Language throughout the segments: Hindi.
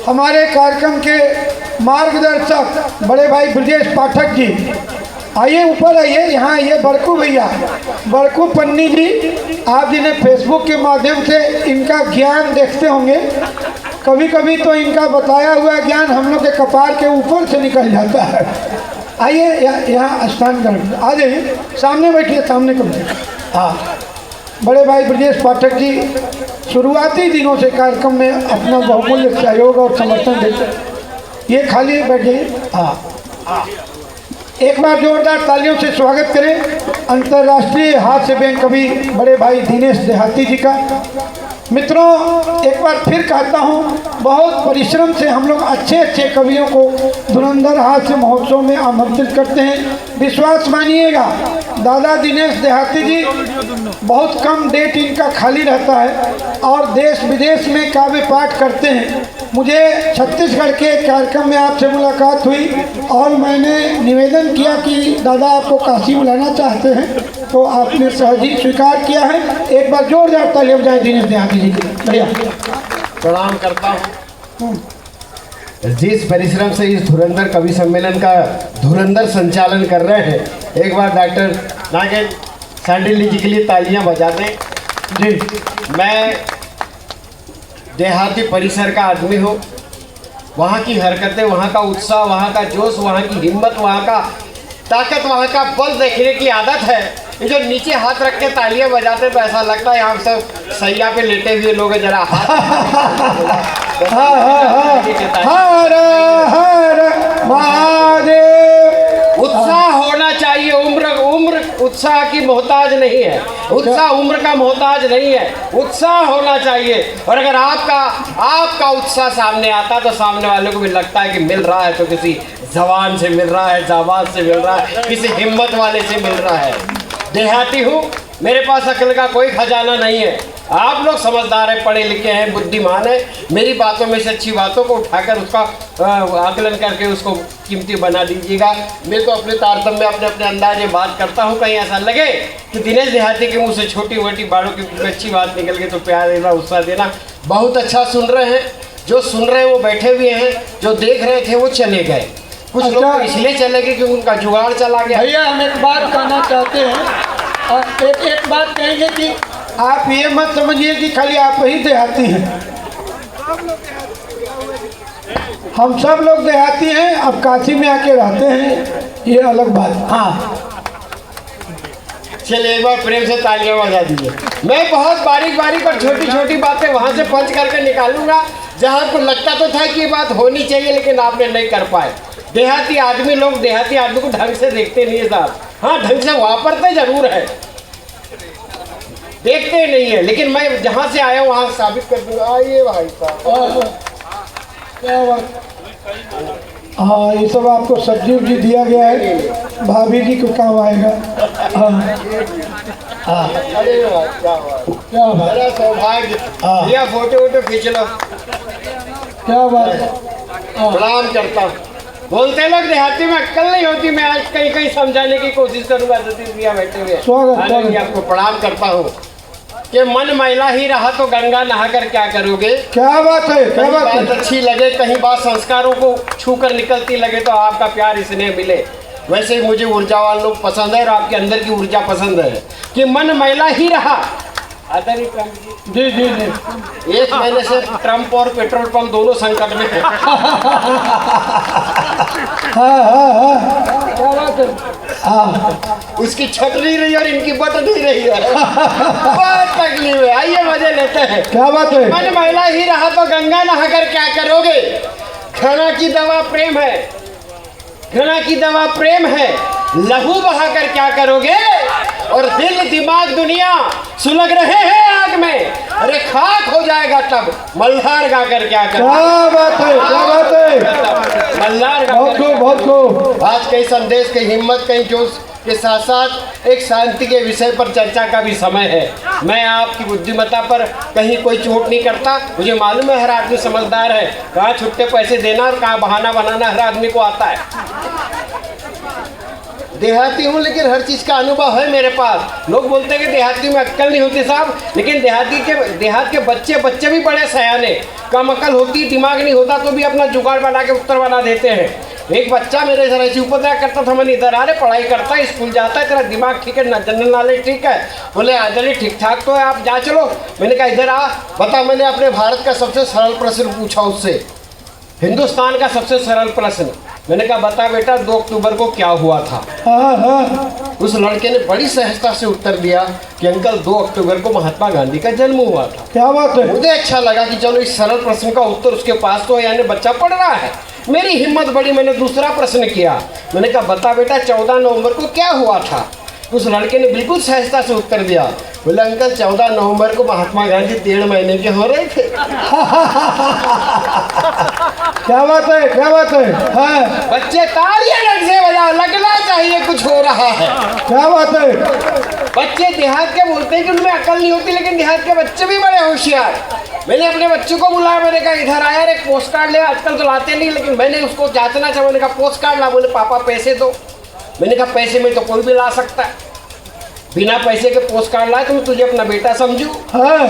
हमारे कार्यक्रम के मार्गदर्शक बड़े भाई ब्रजेश पाठक जी, आइए ऊपर आइए, यहाँ आइए। बड़कू भैया, बड़कू पन्नी जी, आप जिन्हें फेसबुक के माध्यम से इनका ज्ञान देखते होंगे, कभी कभी तो इनका बताया हुआ ज्ञान हम लोग के कपार के ऊपर से निकल जाता है। आइए यहाँ स्थान कर, आ जाइए, सामने बैठिए, सामने करिए। हाँ, बड़े भाई ब्रजेश पाठक जी शुरुआती दिनों से कार्यक्रम में अपना बहुमूल्य सहयोग और समर्थन देते। ये खाली बैठिए। हाँ, एक बार जोरदार तालियों से स्वागत करें अंतर्राष्ट्रीय हास्य बैंक कवि बड़े भाई दिनेश देहाती जी का। मित्रों, एक बार फिर कहता हूँ, बहुत परिश्रम से हम लोग अच्छे अच्छे कवियों को धुरंधर हास्य महोत्सव में आमंत्रित करते हैं। विश्वास मानिएगा, दादा दिनेश देहाती जी बहुत कम डेट इनका खाली रहता है और देश विदेश में काव्य पाठ करते हैं। मुझे छत्तीसगढ़ के कार्यक्रम में आपसे मुलाकात हुई और मैंने निवेदन किया कि दादा आपको काशी बुलाना चाहते हैं, तो आपने सहजी स्वीकार किया है। एक बार जोरदार तालियां बजाएं दिनेश देहाती जी के। बढ़िया, प्रणाम करता हूँ। जिस परिश्रम से इस धुरंधर कवि सम्मेलन का धुरंधर संचालन कर रहे हैं, एक बार डॉक्टर नागेश सांडिल जी के लिए तालियां बजा दें। जी, मैं देहाती परिसर का आदमी हूँ। वहाँ की हरकतें, वहाँ का उत्साह, वहाँ का जोश, वहाँ की हिम्मत, वहाँ का ताकत, वहाँ का बल देखने की आदत है। ये जो नीचे हाथ रख के तालियां बजाते तो ऐसा लगता है यहाँ सब सैया पे लेटे हुए लोग जरा हर हर महादेव। उत्साह होना चाहिए। उम्र उत्साह की मोहताज नहीं है, उत्साह उम्र का मोहताज नहीं है, उत्साह होना चाहिए। और अगर आपका उत्साह सामने आता तो सामने वाले को भी लगता है कि मिल रहा है तो किसी जवान से मिल रहा है, जाबाज से मिल रहा है, किसी हिम्मत वाले से मिल रहा है। देहाती हूँ, मेरे पास अकल का कोई खजाना नहीं है। आप लोग समझदार हैं, पढ़े लिखे हैं, बुद्धिमान हैं। मेरी बातों में से अच्छी बातों को उठाकर उसका आकलन करके उसको कीमती बना दीजिएगा। मैं तो अपने तारतम्य अपने अपने अंदाज में बात करता हूँ। कहीं ऐसा लगे कि दिनेश देहाती के मुँह से छोटी मोटी बातों की अच्छी बात निकल गई तो प्यार देना, उत्साह देना। बहुत अच्छा सुन रहे हैं, जो सुन रहे हैं वो बैठे हुए हैं, जो देख रहे थे वो चले गए। कुछ लोग तो इसलिए चले गए क्योंकि उनका जुगाड़ चला गया। भैया, हम एक बात कहना चाहते हैं और एक बात कहेंगे कि आप ये मत समझिए कि खाली आप ही देहाती हैं, हम सब लोग देहाती हैं। अब काशी में आके रहते हैं, ये अलग बात। हाँ, चलिए एक बार प्रेम से तालियां बजा दीजिए। मैं बहुत बारीक बारीक और छोटी छोटी बातें वहाँ से पंच करके निकालूंगा जहाँ को लगता तो था कि ये बात होनी चाहिए, लेकिन आपने नहीं कर पाए। देहाती आदमी लोग देहाती आदमी को ढंग से देखते नहीं है साहब। हाँ, ढंग से वापरते जरूर है, देखते नहीं है। लेकिन मैं जहाँ से आया हूँ वहाँ साबित कर दूंगा। आइए भाई साहब, क्या बात। हाँ, ये सब आपको सब्जी उब्जी दिया गया है, भाभी जी को काम आएगा। हाँ, अरे भाई क्या बात, क्या बात, बड़ा सौभाग्य। भैया फोटो वोटो खींच लो। क्या बात। प्रणाम करता हूँ। बोलते लोग देहाती में अक्ल नहीं होती, मैं आज कहीं कहीं समझाने की कोशिश करूँगा। भैया बैठे हुए स्वागत। आपको प्रणाम करता हूँ कि मन मैला ही रहा तो गंगा नहाकर क्या करोगे। क्या बात है, क्या बात है। बात अच्छी लगे, कहीं बात संस्कारों को छू कर निकलती लगे तो आपका प्यार स्नेह मिले। वैसे ही मुझे ऊर्जावान लोग पसंद है और आपके अंदर की ऊर्जा पसंद है कि मन मैला ही रहा। आदरणीय ट्रम्प जी जी जी, एक महीने से ट्रम्प और पेट्रोल पंप दोनों संकट में है। क्या बात है। उसकी छट नहीं रही और इनकी बट नहीं रही है। बहुत तकलीफ है। आइए मजे लेते हैं। क्या बात है। मन मैला ही रहा तो गंगा नहाकर क्या करोगे। घृणा की दवा प्रेम है, घृणा की दवा प्रेम है। लहू बहाकर क्या करोगे। और दिल दिमाग दुनिया सुलग रहे हैं आग में, अरे खाक हो जाएगा तब मल्हार गाकर क्या करोगे। क्या बात है, क्या बात है। मल्हार बहुत खूब। आज कई संदेश, कई हिम्मत, कई जोश के साथ साथ एक शांति के विषय पर चर्चा का भी समय है। मैं आपकी बुद्धिमत्ता पर कहीं कोई चोट नहीं करता। मुझे मालूम है हर आदमी समझदार है, कहाँ छुट्टे पैसे देना और कहाँ बहाना बनाना हर आदमी को आता है। देहाती हूँ लेकिन हर चीज़ का अनुभव है मेरे पास। लोग बोलते हैं कि देहाती में अक्ल नहीं होती साहब, लेकिन देहात के बच्चे भी बड़े सयाने, कम अकल होती, दिमाग नहीं होता तो भी अपना जुगाड़ बना के उत्तर बना देते हैं। एक बच्चा मेरे इधर ऐसी उपद्रव करता था, मैंने इधर आ रहे पढ़ाई करता है, स्कूल जाता है, तेरा दिमाग ठीक है ना, जनरल नॉलेज ठीक है? बोले आदरणीय ठीक ठाक तो है, आप जा चलो। मैंने कहा इधर आ, बता। मैंने अपने भारत का सबसे सरल प्रश्न पूछा उससे, हिंदुस्तान का सबसे सरल प्रश्न। मैंने कहा बता बेटा 2 अक्टूबर को क्या हुआ था? उस लड़के ने बड़ी सहजता से उत्तर दिया कि अंकल 2 अक्टूबर को महात्मा गांधी का जन्म हुआ था। क्या बात है। मुझे अच्छा लगा कि चलो इस सरल प्रश्न का उत्तर उसके पास तो है, यानी बच्चा पढ़ रहा है। मेरी हिम्मत बढ़ी, मैंने दूसरा प्रश्न किया। मैंने कहा बता बेटा 14 नवंबर को क्या हुआ था? उस लड़के ने बिल्कुल सहजता से उत्तर दिया, बोले अंकल 14 नवंबर को महात्मा गांधी 1.5 महीने के हो रहे थे। क्या बात है, क्या बात है। हाँ। बच्चे तालियां लग से बजाओ, लगना चाहिए कुछ हो रहा है। क्या बात है। बच्चे देहात के बोलते हैं कि उनमें अकल नहीं होती, लेकिन देहात के बच्चे भी बड़े होशियार। मैंने अपने बच्चों को बुलाया, मैंने कहा इधर आया एक पोस्ट कार्ड ले, आजकल तो लाते नहीं, लेकिन मैंने उसको जांचना चाहा। मैंने कहा पोस्ट कार्ड ला, बोले पापा पैसे दो। मैंने कहा पैसे में तो कोई भी ला सकता है, बिना पैसे के पोस्ट कार्ड लाए तो मैं तुझे अपना बेटा समझू? हाँ।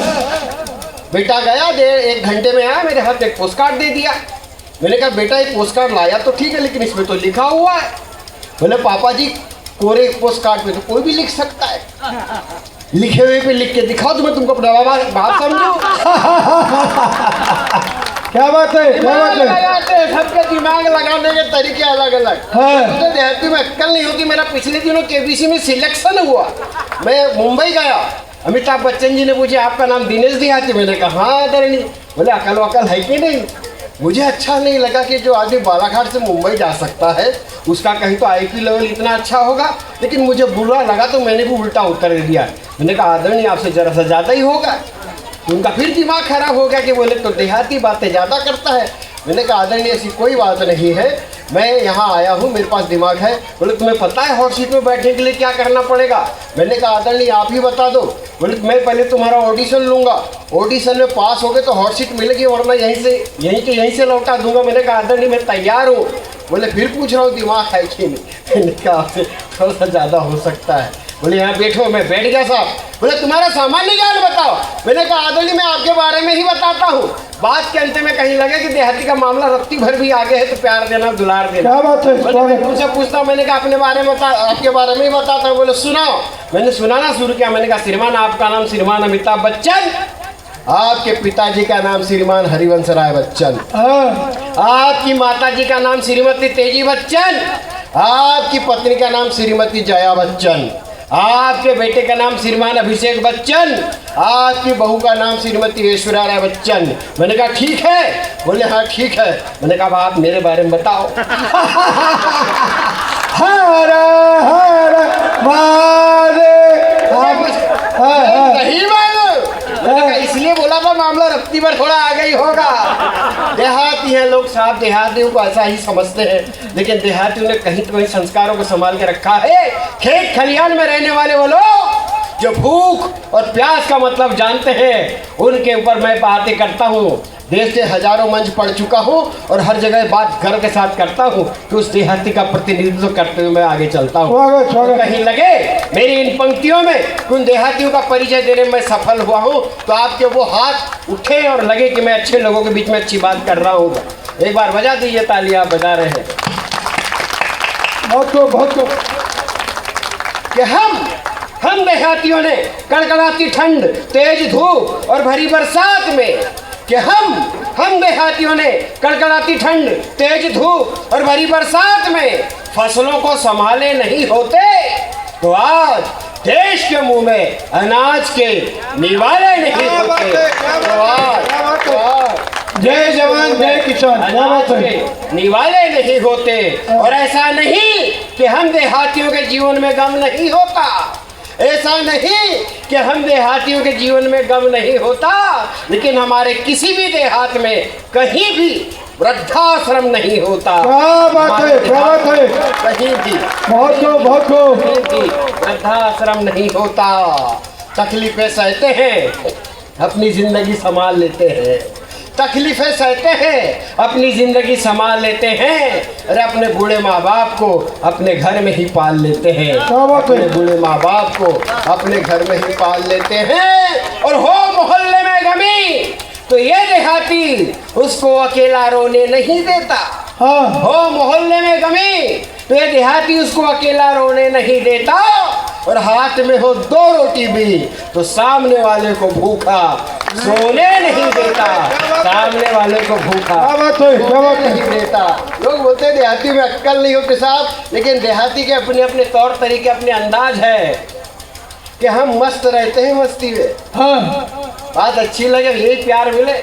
बेटा गया, 1 घंटे में आया, मेरे हाथ एक पोस्ट कार्ड दे दिया। मैंने कहा बेटा ये पोस्ट कार्ड लाया तो ठीक है, लेकिन इसमें तो लिखा हुआ है। बोले पापा जी कोरे पोस्ट कार्ड पे तो कोई भी लिख सकता है, लिखे हुए पे लिख के दिखाओ तो मैं तुमको अपना बाप समझू। क्या बात है, क्या बात है। लगाते हैं, सबके दिमाग लगाने के तरीके अलग अलग। हाँ। मुझे देहाती में अक्ल नहीं होती। मेरा पिछले दिनों केबीसी में सिलेक्शन हुआ, मैं मुंबई गया। अमिताभ बच्चन जी ने पूछे आपका नाम दिनेश देहाती? मैंने कहा हाँ आदरणीय। बोले अकल वकल है कि नहीं? मुझे अच्छा नहीं लगा कि जो आदमी बालाघाट से मुंबई जा सकता है उसका कहीं तो IQ लेवल इतना अच्छा होगा, लेकिन मुझे बुरा लगा तो मैंने भी उल्टा उत्तर दे दिया। मैंने कहा आदरणीय आपसे जरा सा ज़्यादा ही होगा। उनका फिर दिमाग खराब हो गया कि बोले तो देहाती बातें ज़्यादा करता है। मैंने कहा आदरणीय ऐसी कोई बात नहीं है, मैं यहाँ आया हूँ, मेरे पास दिमाग है। बोले तुम्हें पता है हॉट सीट में बैठने के लिए क्या करना पड़ेगा? मैंने कहा आदरणीय आप ही बता दो। बोले मैं पहले तुम्हारा ऑडिशन लूँगा, ऑडिशन में पास हो गए तो हॉट सीट मिलेगी, वरना यहीं से लौटा दूंगा। मैंने कहा आदरणीय मैं तैयार हूँ। बोले फिर पूछ रहा हूँ दिमाग है कि नहीं? मैंने कहा आपसे थोड़ा सा ज़्यादा हो सकता है। बोले यहाँ बैठो। मैं बैठ गया साहब। बोले तुम्हारा सामान्य ज्ञान बताओ। मैंने कहा आदरणीय मैं आपके बारे में ही बताता हूँ। बात के अंत में कहीं लगे कि देहाती का मामला रत्ती भर भी आगे है तो प्यार देना दुलार देना। क्या बात है। मुझसे पूछता हूँ, मैंने कहा अपने बारे में आपके बारे में ही बताता हूँ। बोले सुनाओ। मैंने सुनाना शुरू किया। मैंने कहा श्रीमान आपका नाम श्रीमान अमिताभ बच्चन, आपके पिताजी का नाम श्रीमान हरिवंश राय बच्चन, आपकी माताजी का नाम श्रीमती तेजी बच्चन, आपकी पत्नी का नाम श्रीमती जया बच्चन, आपके बेटे का नाम श्रीमान अभिषेक बच्चन, आपकी बहू का नाम श्रीमती ऐश्वर्या राय बच्चन। मैंने कहा ठीक है? बोले हाँ ठीक है। मैंने कहा आप मेरे बारे में बताओ। हर हर नहीं मालूम, इसलिए बोला था मामला रत्ती पर थोड़ा आगे ही होगा। देहाती हैं लोग साहब, देहातियों को ऐसा ही समझते हैं, लेकिन देहातियों ने कहीं तो कहीं संस्कारों को संभाल के रखा है। खेत खलियान में रहने वाले वो लोग जो भूख और प्यास का मतलब जानते हैं, उनके ऊपर मैं बातें करता हूँ। देश से हजारों मंच पढ़ चुका हूँ और हर जगह बात गर्व के साथ करता हूँ कि उस देहाती का प्रतिनिधित्व करते हुए मैं आगे चलता हूँ। कहीं लगे मेरी इन पंक्तियों में उन देहातियों का परिचय देने में मैं सफल हुआ हूँ तो आपके वो हाथ उठे और लगे कि मैं अच्छे लोगों के बीच में अच्छी बात कर रहा हूँ। एक बार बजा दीजिए ताली, आप बजा रहे हैं। बहुत कि हम देहातियों ने कड़कड़ाती ठंड, तेज धूप और भरी बरसात में, कि हम देहातियों ने कड़कड़ाती ठंड, तेज धूप और भरी बरसात में फसलों को संभाले नहीं होते तो आज देश के मुंह में अनाज के निवाले नहीं होते। जय जवान जय किसान, निवाले नहीं होते। और ऐसा नहीं कि हम देहातियों के जीवन में गम नहीं होता, ऐसा नहीं कि हम देहातियों के जीवन में गम नहीं होता, लेकिन हमारे किसी भी देहात में कहीं भी वृद्धाश्रम नहीं होता। क्या बात है, क्या बात है। कहीं भी बहुत वृद्धाश्रम नहीं होता। तकलीफें सहते हैं, अपनी जिंदगी संभाल लेते हैं। तकलीफें सहते हैं, अपनी जिंदगी संभाल लेते हैं और अपने बूढ़े माँ बाप को अपने घर में ही पाल लेते हैं। क्या बात है? अपने बूढ़े माँ बाप को अपने घर में ही पाल लेते हैं। और हो मोहल्ले में गमी तो ये देहाती उसको अकेला रोने नहीं देता। हाँ हो मोहल्ले में गमी तो ये देहाती उसको अकेला रोने नहीं देता। और हाथ में हो 2 रोटी भी तो सामने वाले को भूखा सोने नहीं देता। सामने वाले को भूखा क्या बात है? क्या बात है? नहीं देता। लोग बोलते हैं देहाती में अक्ल नहीं होती साहब, लेकिन देहाती के अपने अपने तौर तरीके, अपने अंदाज है कि हम मस्त रहते हैं मस्ती में। हाँ बात अच्छी लगे, यही प्यार मिले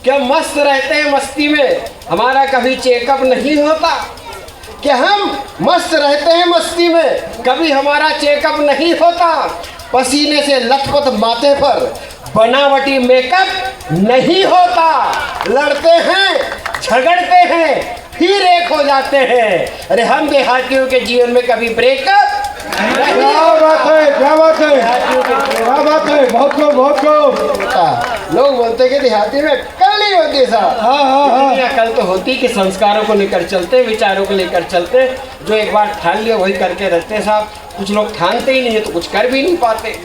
कि हम मस्त रहते हैं मस्ती में, हमारा कभी चेकअप नहीं होता। कि हम मस्त रहते हैं मस्ती में, कभी हमारा चेकअप नहीं होता। पसीने से लथपथ माथे पर बनावटी मेकअप नहीं होता। लड़ते हैं, झगड़ते हैं, फिर एक हो जाते हैं। अरे हम देहातियों के जीवन में कभी ब्रेकअप क्या बात है? क्या बात है? क्या बात है? बहुत को बहुत को। लोग बोलते हैं कि देहाती में अक्ल नहीं होती साहब। हाँ हाँ हाँ इतनी अकल तो होती कि संस्कारों को लेकर चलते, विचारों को लेकर चलते। जो एक बार ठान लिया वही करके रहते हैं साहब। कुछ लोग ठानते ही नहीं है तो कुछ कर भी नहीं पाते।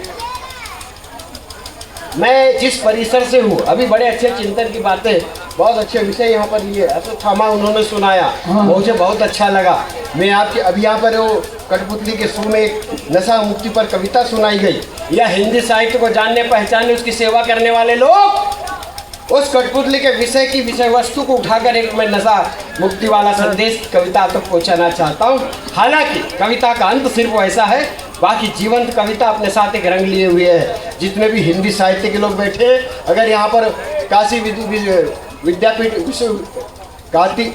मैं जिस परिसर से हूँ, अभी बड़े अच्छे चिंतन की बातें, बहुत अच्छे विषय यहाँ पर लिए अश्वत्थामा उन्होंने सुनाया, मुझे बहुत अच्छा लगा। मैं आपके अभी यहाँ पर वो कठपुतली के शो में एक नशा मुक्ति पर कविता सुनाई गई। या हिंदी साहित्य को जानने पहचानने, उसकी सेवा करने वाले लोग उस कठपुतली के विषय की विषय वस्तु को उठाकर एक मैं नशा मुक्ति वाला संदेश की कविता तक पहुँचाना चाहता हूँ। हालांकि कविता का अंत सिर्फ ऐसा है, बाकी जीवंत कविता अपने साथ एक रंग लिए हुए है। जितने भी हिंदी साहित्य के लोग बैठे, अगर यहाँ पर काशी विद्यापीठ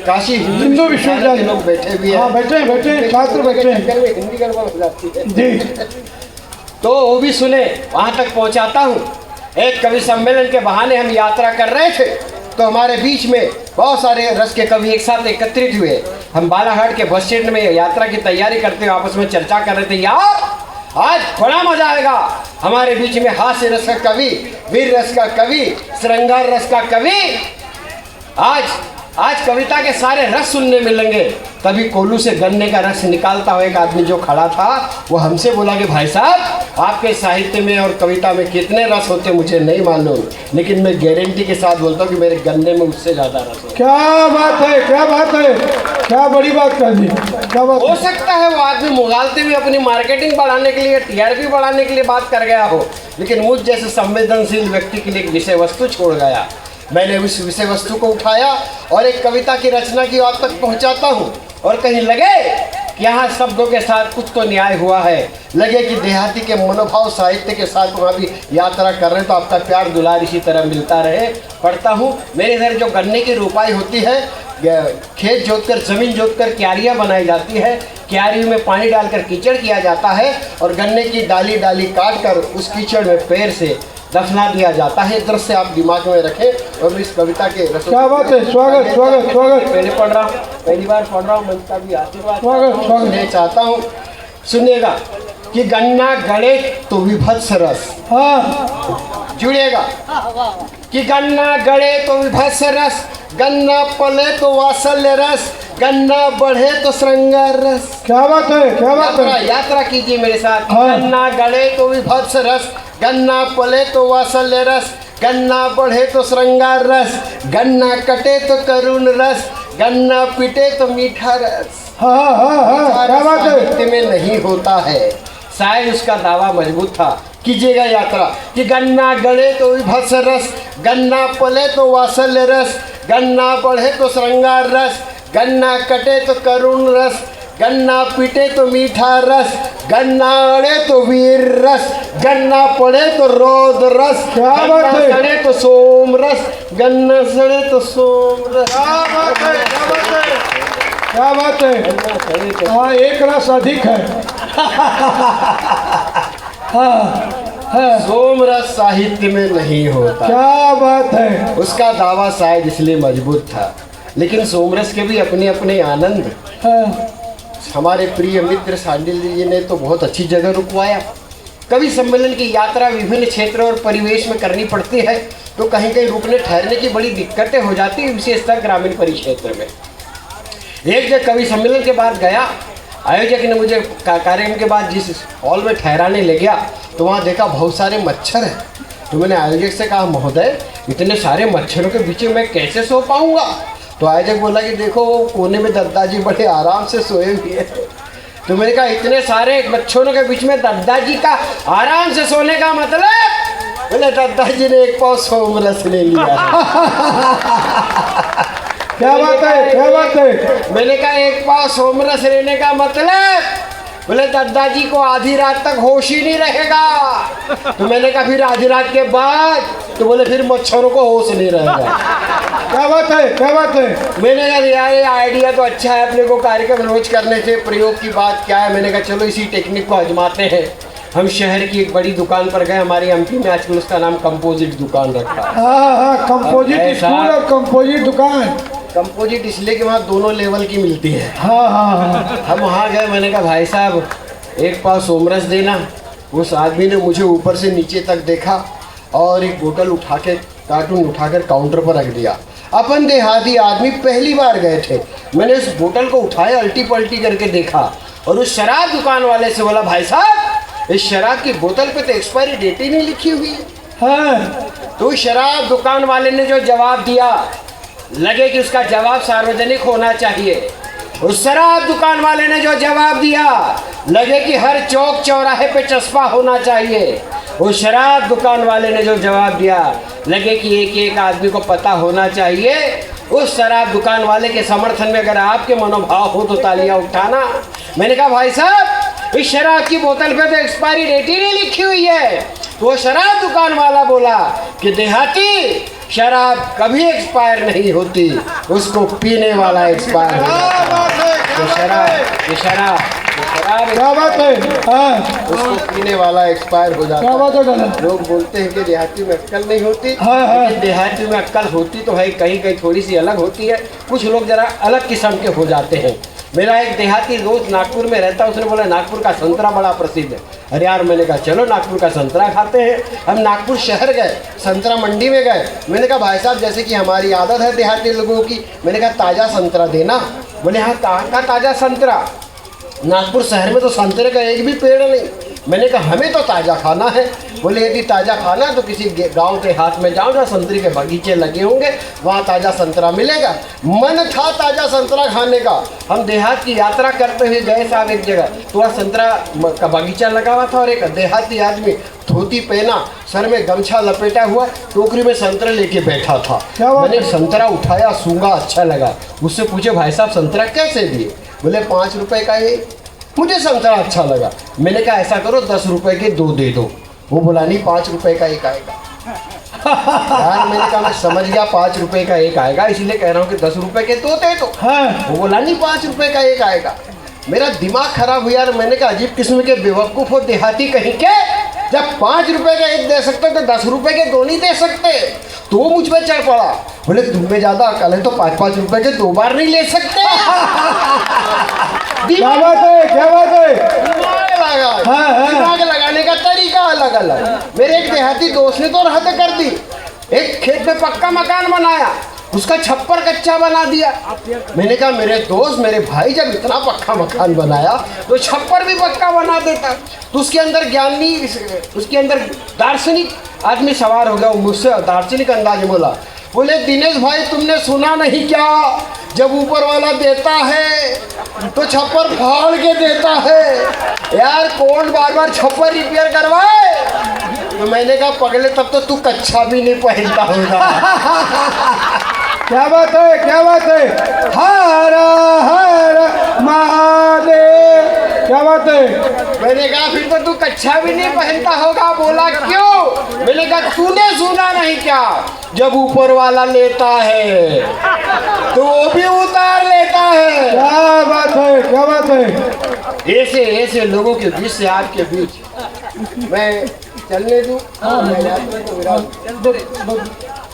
काशी हिंदू विश्वविद्यालय के लोग बैठे भी हाँ हैं, बैठे हैं छात्र बैठे हैं चक्कर में हिंदी गड़बड़ हो जाती है जी। तो वो भी सुने, वहाँ तक पहुँचाता हूँ। एक कवि सम्मेलन के बहाने हम यात्रा कर रहे थे तो हमारे बीच में बहुत सारे रस के कवि एक साथ एकत्रित हुए। हम बालाघाट के बस स्टैंड में यात्रा की तैयारी करते हुए आपस में चर्चा कर रहे थे, यार आज बड़ा मजा आएगा। हमारे बीच में हास्य रस का कवि, वीर रस का कवि, श्रृंगार रस का कवि, आज कविता के सारे रस सुनने मिलेंगे। तभी कोल्हू से गन्ने का रस निकालता हुआ एक आदमी जो खड़ा था वो हमसे बोला कि भाई साहब आपके साहित्य में और कविता में कितने रस होते मुझे नहीं मालूम, लेकिन मैं गारंटी के साथ बोलता हूँ कि मेरे गन्ने में उससे ज़्यादा रस है। क्या बात है? क्या बात है? क्या बड़ी बात कर दी। क्या बात हो सकता है वो आदमी मुगालते हुए अपनी मार्केटिंग बढ़ाने के लिए, टीआरपी बढ़ाने के लिए बात कर गया हो, लेकिन मुझ जैसे संवेदनशील व्यक्ति के लिए एक विषय वस्तु छोड़ गया। मैंने उस विषय वस्तु को उठाया और एक कविता की रचना की आप तक पहुंचाता हूं। और कहीं लगे कि यहाँ शब्दों के साथ कुछ तो न्याय हुआ है, लगे कि देहाती के मनोभाव साहित्य के साथ वहाँ भी यात्रा कर रहे हैं, तो आपका प्यार दुलार इसी तरह मिलता रहे। पढ़ता हूँ, मेरे इधर जो गन्ने की रोपाई होती है, खेत जोतकर ज़मीन जोतकर क्यारियाँ बनाई जाती है, क्यारियों में पानी डालकर कीचड़ किया जाता है और गन्ने की डाली डाली काट कर उस कीचड़ में पैर से दफना दिया जाता है। दृश्य आप दिमाग में रखें। और इस कविता के क्या बात है? स्वागत स्वागत स्वागत। पहले पढ़ रहा हूँ, पहली बार पढ़ रहा हूँ, मैं इसका भी आशीर्वाद स्वागत मैं चाहता हूँ। सुनिएगा कि गन्ना गड़े तो विभत्स रस, हाँ जुड़िएगा कि गन्ना गड़े तो विभत्स रस, गन्ना पले तो वात्सल्य रस, गन्ना बढ़े तो श्रृंगार रस। क्या बात है? क्या बात है? यात्रा कीजिए मेरे साथ। हाँ। गन्ना गड़े तो विभत्स रस, गन्ना पले तो वात्सल्य रस, गन्ना बढ़े तो श्रृंगार रस, गन्ना कटे तो करुण रस, गन्ना पिटे तो मीठा रस। हाँ हाँ हाँ क्या बात है? साहित्य में नहीं होता है, शायद उसका दावा मजबूत था। कीजिएगा यात्रा कि गन्ना गड़े तो विभत्स रस, गन्ना पले तो वात्सल्य रस, गन्ना बढ़े तो श्रृंगार रस, गन्ना कटे तो करुण रस, गन्ना पीटे तो मीठा रस, गन्ना अड़े तो वीर रस, गन्ना पड़े तो रौद रस, क्या बात है? गन्ना सड़े तो सोम रस, गन्ना सड़े तो सोम रस। क्या बात है? क्या बात है? क्या बात है? गन्ना सड़े तो हाँ एक रस अधिक है। हाँ हाँ सोम रस साहित्य में नहीं होता। क्या बात है? उसका दावा शायद इसलिए मजबूत था, लेकिन सोमरस के भी अपने अपने आनंद। हाँ हमारे प्रिय मित्र सांडिल जी ने तो बहुत अच्छी जगह रुकवाया। कवि सम्मेलन की यात्रा विभिन्न क्षेत्रों और परिवेश में करनी पड़ती है, तो कहीं कहीं रुकने ठहरने की बड़ी दिक्कतें हो जाती हैं, विशेषतः ग्रामीण परिक्षेत्र में। एक जगह कवि सम्मेलन के बाद गया, आयोजक ने मुझे कार्यक्रम के बाद जिस हॉल में ठहराने ले गया तो वहाँ देखा बहुत सारे मच्छर हैं। तो मैंने आयोजक से कहा, महोदय इतने सारे मच्छरों के बीच में मैं कैसे सो पाऊँगा? तो आयोजक बोला कि देखो वो कोने में दादाजी बड़े आराम से सोए हुए हैं। तो मैंने कहा इतने सारे मच्छरों के बीच में दादाजी का आराम से सोने का मतलब? बोले दादाजी ने एक पाव सोमरस ले लिया। क्या बात है, क्या बात है? मैंने कहा एक पाव सोमरस लेने का मतलब? बोले दादाजी को आधी रात तक होश ही नहीं रहेगा। तो मैंने कहा फिर आधी रात के बाद? तो बोले फिर मच्छरों को होश नहीं रहेगा। क्या बात है, क्या बात है? मैंने कहा यार ये आइडिया तो अच्छा है, अपने को कार्यक्रम रोज करने से प्रयोग की बात क्या है। मैंने कहा चलो इसी टेक्निक को आजमाते हैं। हम शहर की एक बड़ी दुकान पर गए, हमारी एमपी में आजकल उसका नाम कंपोजिट दुकान रखा है। हाँ, कंपोजिट स्कूल और कंपोजिट दुकान। कंपोजिट इसलिए कि वहाँ दोनों लेवल की मिलती है। हाँ। हम वहाँ गए, मैंने कहा भाई साहब एक पाव सोमरस देना। उस आदमी ने मुझे ऊपर से नीचे तक देखा और एक बोतल उठा के कार्टून उठाकर काउंटर पर रख दिया। अपन देहाती आदमी पहली बार गए थे। मैंने उस बोतल को उठाया, अल्टी पल्टी करके देखा और उस शराब दुकान वाले से बोला, भाई साहब इस शराब की बोतल पे तो एक्सपायरी डेट ही नहीं लिखी हुई है। हाँ। तो शराब दुकान वाले ने जो जवाब दिया, लगे कि उसका जवाब सार्वजनिक होना चाहिए। उस शराब दुकान वाले ने जो जवाब दिया, लगे कि हर चौक चौराहे पे चस्पा होना चाहिए। उस शराब दुकान वाले ने जो जवाब दिया, लगे कि एक एक आदमी को पता होना चाहिए। उस शराब दुकान वाले के समर्थन में अगर आपके मनोभाव हो तो तालियां उठाना। मैंने कहा भाई साहब इस शराब की बोतल पे तो एक्सपायरी डेट ही नहीं लिखी हुई है। तो वो शराब दुकान वाला बोला कि देहाती शराब कभी एक्सपायर नहीं होती, उसको पीने वाला एक्सपायर होता है। शराब क्या बात है? हाँ, उसको पीने वाला एक्सपायर हो जाता क्या बात है दादा? है। लोग बोलते हैं कि देहाती में अक्ल नहीं होती। हाँ, हाँ। लेकिन देहाती में अक्ल होती तो है, कहीं कहीं थोड़ी सी अलग होती है। कुछ लोग जरा अलग किस्म के हो जाते हैं। मेरा एक देहाती दोस्त नागपुर में रहता है, उसने बोला नागपुर का संतरा बड़ा प्रसिद्ध है। अरे यार, मैंने कहा चलो नागपुर का संतरा खाते हैं। हम नागपुर शहर गए, संतरा मंडी में गए। मैंने कहा भाई साहब जैसे कि हमारी आदत है देहाती लोगों की, मैंने कहा ताज़ा संतरा देना। बोले हाँ कहाँ का ताज़ा संतरा? नागपुर शहर में तो संतरे का एक भी पेड़ नहीं। मैंने कहा हमें तो ताज़ा खाना है। बोले यदि ताज़ा खाना है तो किसी गांव के हाथ में जाओ जहाँ संतरे के बगीचे लगे होंगे, वहाँ ताज़ा संतरा मिलेगा। मन था ताज़ा संतरा खाने का। हम देहात की यात्रा करते हुए गए साहब एक जगह, तो वहाँ संतरा का बगीचा लगा हुआ था और एक देहाती आदमी धोती पहना, सर में गमछा लपेटा हुआ, टोकरी में संतरा लेके बैठा था। मैंने संतरा उठाया, सूंघा, अच्छा लगा। उससे पूछे भाई साहब संतरा कैसे दिए? बोले 5 रुपए का ये। मुझे संतरा अच्छा लगा। मैंने कहा ऐसा करो 10 रुपए के 2 दे दो। वो बोला नहीं 5 रुपए का एक आएगा। यार मैंने कहा मैं समझ गया 5 रुपए का एक आएगा, इसलिए कह रहा हूँ कि 10 रुपए के 2 दे दो। हाँ। वो बोला नहीं 5 रुपए का एक आएगा। मेरा दिमाग खराब हुआ यार। मैंने कहा अजीब किस्म के बेवकूफ़ हो देहाती कहीं के, जब 5 रुपए का एक दे सकते तो 10 रुपए के 2 नहीं दे सकते। तो वो मुझ पर चढ़ पड़ा, बोले तुम में ज़्यादा अकल है तो 5-5 रुपए के 2 बार नहीं ले सकते। क्या बात है, क्या बात है? दिमाग लगा। हाँ। दिमाग लगाने का तरीका अलग अलग। मेरे एक देहाती दोस्त ने तो हद कर दी। एक खेत में पक्का मकान बनाया, उसका छप्पर कच्चा बना दिया। मैंने कहा मेरे दोस्त, मेरे भाई जब इतना पक्का मकान बनाया तो छप्पर भी पक्का बना देता। तो उसके अंदर ज्ञानी, उसके अंदर दार्शनिक आदमी सवार हो गया। मुझसे दार्शनिक अंदाज में बोला, बोले दिनेश भाई तुमने सुना नहीं क्या, जब ऊपर वाला देता है तो छप्पर फाड़ के देता है। यार कौन बार बार छप्पर रिपेयर करवाए? तो मैंने कहा पगले तब तो तू कच्छा भी नहीं पहनता होगा। क्या बात है, क्या बात है? हर हर महादेव। क्या बात है? मैंने कहा फिर तो तू कच्छा भी नहीं पहनता होगा। बोला क्यों? मैंने कहा तूने सुना नहीं क्या, जब ऊपर वाला लेता है तो वो भी उतार लेता है। क्या बात है, क्या बात है? ऐसे ऐसे लोगों के बीच से आपके बीच मैं चलने दूँ?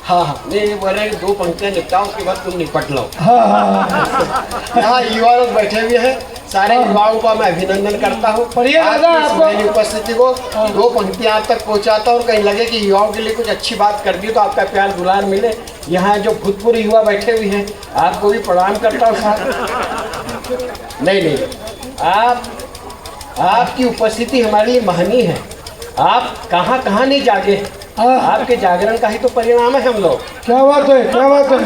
हाँ, नहीं ये बोल रहे हैं 2 पंक्तियाँ निपटाओ, उसके बाद तुम निपट लो। हाँ। यहाँ युवा लोग बैठे हुए हैं, सारे युवाओं का मैं अभिनंदन करता हूँ। और ये दादा आपकी इस आपको- मेरी उपस्थिति को 2 पंक्तियाँ आप तक पहुँचाता हूँ। कहीं लगे कि युवाओं के लिए कुछ अच्छी बात कर दी तो आपका प्यार दुलार मिले। यहाँ जो भूतपूर्व युवा बैठे हुए हैं आपको भी प्रणाम करता हूँ साहब। नहीं, आपकी उपस्थिति हमारे लिए महनीय है। आप कहाँ नहीं जागे हैं। हाँ। आपके जागरण का ही तो परिणाम है हम लोग। क्या बात है, क्या बात है।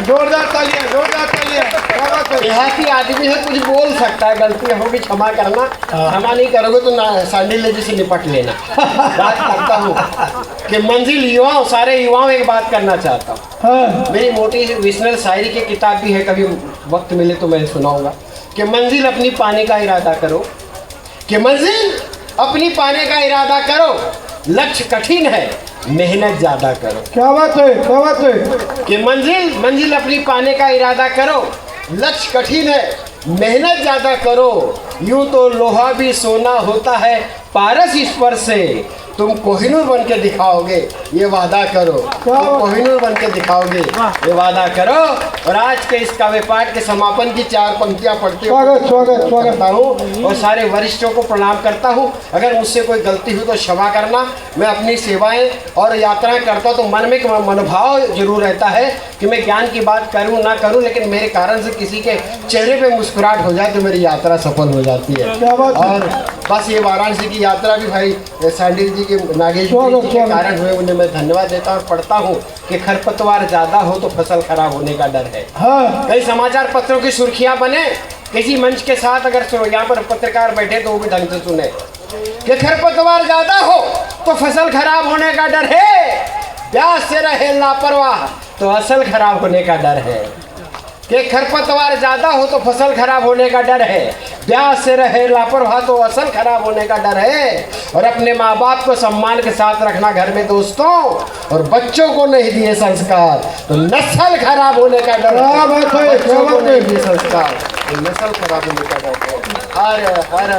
जोरदार तालियां, जोरदार तालियां। क्या बात है। देहाती आदमी है, कुछ बोल सकता है, गलती होगी क्षमा करना। क्षमा नहीं करोगे तो ना सांडिल्य जी से निपट लेना। बात करता हूँ कि मंजिल युवाओं, सारे युवाओं एक बात करना चाहता हूँ। हाँ, मेरी मोटिवेशनल शायरी की किताब भी है, कभी वक्त मिले तो मैं सुनाऊंगा कि मंजिल अपनी पाने का इरादा करो, कि मंजिल अपनी पाने का इरादा करो, लक्ष्य कठिन है मेहनत ज़्यादा करो। क्या बात है, क्या बात है। कि मंजिल अपनी पाने का इरादा करो, लक्ष्य कठिन है मेहनत ज़्यादा करो। यूं तो लोहा भी सोना होता है पारस स्पर्श से, तुम कोहिनूर बन के दिखाओगे ये वादा करो। तुम कोहिनूर बन के दिखाओगे ये वादा करो। और आज के इस काव्य पाठ के समापन की 4 पंक्तियां पढ़ते स्वागत करता हूँ और सारे वरिष्ठों को प्रणाम करता हूँ। अगर मुझसे कोई गलती हुई तो क्षमा करना। मैं अपनी सेवाएं और यात्राएं करता हूँ तो मन में एक मनोभाव जरूर रहता है कि मैं ज्ञान की बात करूँ ना करूँ, लेकिन मेरे कारण से किसी के चेहरे पे मुस्कुराहट हो जाए तो मेरी यात्रा सफल हो जाती है। क्या बात है। और बस ये वाराणसी की यात्रा भी भाई सांडिल जी के, नागेश जी के कारण हुए, उन्हें मैं धन्यवाद देता हूँ। पढ़ता हूँ कि खरपतवार ज़्यादा हो तो फसल खराब होने का डर है। हाँ, कई समाचार पत्रों की सुर्खियां बने, किसी मंच के साथ अगर यहाँ पर पत्रकार बैठे तो वो भी ढंग से सुने कि खरपतवार ज़्यादा हो तो फसल खराब होने का डर है, प्यास से रहे लापरवाह तो असल खराब होने का डर है। कि खरपतवार ज़्यादा हो तो फसल खराब होने का डर है, प्यास से रहे लापरवाह तो असल खराब होने का डर है। और अपने माँ बाप को सम्मान के साथ रखना घर में दोस्तों, और बच्चों को नहीं दिए संस्कार तो नस्ल खराब होने का डर है। क्या बात है, क्या बच्चों को बात है। नहीं दिए संस्कार तो नस्ल खराब होने का डर है। हर हर